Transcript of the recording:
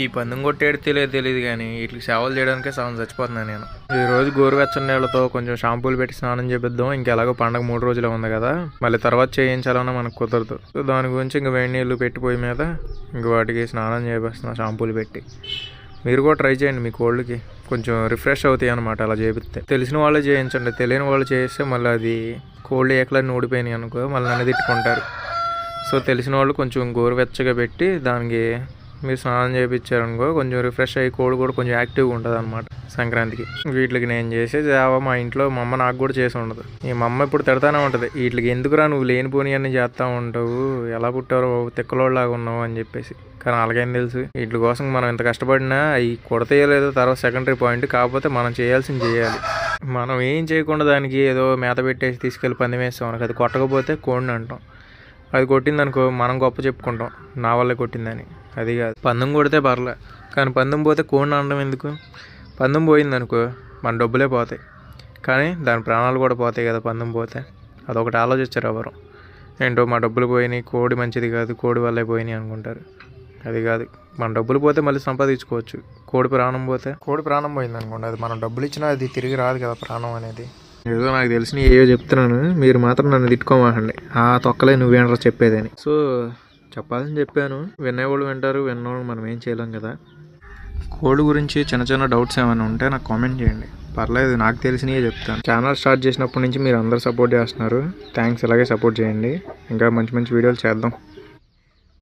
ఈ పందెం కొట్టేది తెలియదు కానీ వీటికి సేవలు చేయడానికే సగం చచ్చిపోతున్నాను నేను. ఈరోజు గోరువెచ్చని నీళ్ళతో కొంచెం షాంపూలు పెట్టి స్నానం చేపిద్దాం. ఇంకెలాగో పండగ 3 రోజులు ఉంది కదా, మళ్ళీ తర్వాత చేయించాలన్నా మనకు కుదరదు. సో దాని గురించి ఇంక వేడి నీళ్ళు పెట్టి పోయి మీద ఇంక వాటికి స్నానం చేపిస్తున్నా షాంపూలు పెట్టి. మీరు కూడా ట్రై చేయండి, మీ కోళ్ళకి కొంచెం రిఫ్రెష్ అవుతాయి అనమాట అలా చేపిస్తే. తెలిసిన వాళ్ళే చేయించండి, తెలియని వాళ్ళు చేస్తే మళ్ళీ అది కోళ్ళు ఏకలని ఊడిపోయినాయి అనుకో మళ్ళీ నన్ను తిట్టుకుంటారు. సో తెలిసిన వాళ్ళు కొంచెం గోరువెచ్చగా పెట్టి దానికి మీరు స్నానం చేయించారనుకో కొంచెం రిఫ్రెష్ అయ్యి కోడి కూడా కొంచెం యాక్టివ్గా ఉంటుంది అనమాట సంక్రాంతికి. వీటికి నేను చేసే సేవ మా ఇంట్లో మా అమ్మ నాకు కూడా చేసి ఉండదు. ఈ మా అమ్మ ఇప్పుడు తిడతానే ఉంటుంది, వీటికి ఎందుకురా నువ్వు లేనిపోని అన్నీ చేస్తూ ఉంటావు, ఎలా పుట్టారో తిక్కలోళ్ళలాగా ఉన్నావు అని చెప్పేసి. కానీ అలాగేం తెలుసు, వీటి కోసం మనం ఎంత కష్టపడినా అవి కొడతయలేదో తర్వాత సెకండరీ పాయింట్. కాకపోతే మనం చేయాల్సింది చేయాలి. మనం ఏం చేయకుండా దానికి ఏదో మేత పెట్టేసి తీసుకెళ్ళి పందెం వేస్తాం అనుకో, అది కొట్టకపోతే కోడిని అంటాం. అది కొట్టిందనుకో మనం గొప్ప చెప్పుకుంటాం, నా వల్లే కొట్టిందని. అది కాదు, పందెం కొడితే పర్లే, కానీ పందెం పోతే కోడిని అనడం ఎందుకు? పందెం పోయిందనుకో మన డబ్బులే పోతాయి, కానీ దాని ప్రాణాలు కూడా పోతాయి కదా పందెం పోతే. అదొకటి ఆలోచించారు ఎవరు. ఏంటో మా డబ్బులు పోయినాయి, కోడి మంచిది కాదు, కోడి వల్లే పోయినాయి అనుకుంటారు. అది కాదు, మన డబ్బులు పోతే మళ్ళీ సంపాదించుకోవచ్చు. కోడి ప్రాణం పోయింది అనుకోండి, అది మనం డబ్బులు ఇచ్చినా అది తిరిగి రాదు కదా ప్రాణం అనేది. ఏదో నాకు తెలిసిన ఏవో చెప్తున్నాను, మీరు మాత్రం నన్ను తిట్టుకోమాకండి. తొక్కలే నువ్వేంట్రా చెప్పేదని. సో చెప్పాలని చెప్పాను, వినేవాళ్ళు వింటారు, విన్నవాళ్ళు మనం ఏం చేయలేం కదా. కోడి గురించి చిన్న డౌట్స్ ఏమైనా ఉంటే నాకు కామెంట్ చేయండి, పర్లేదు, నాకు తెలిసినవే చెప్తాను. ఛానల్ స్టార్ట్ చేసినప్పటి నుంచి మీరు అందరూ సపోర్ట్ చేస్తున్నారు, థ్యాంక్స్. ఇలాగే సపోర్ట్ చేయండి, ఇంకా మంచి వీడియోలు చేద్దాం.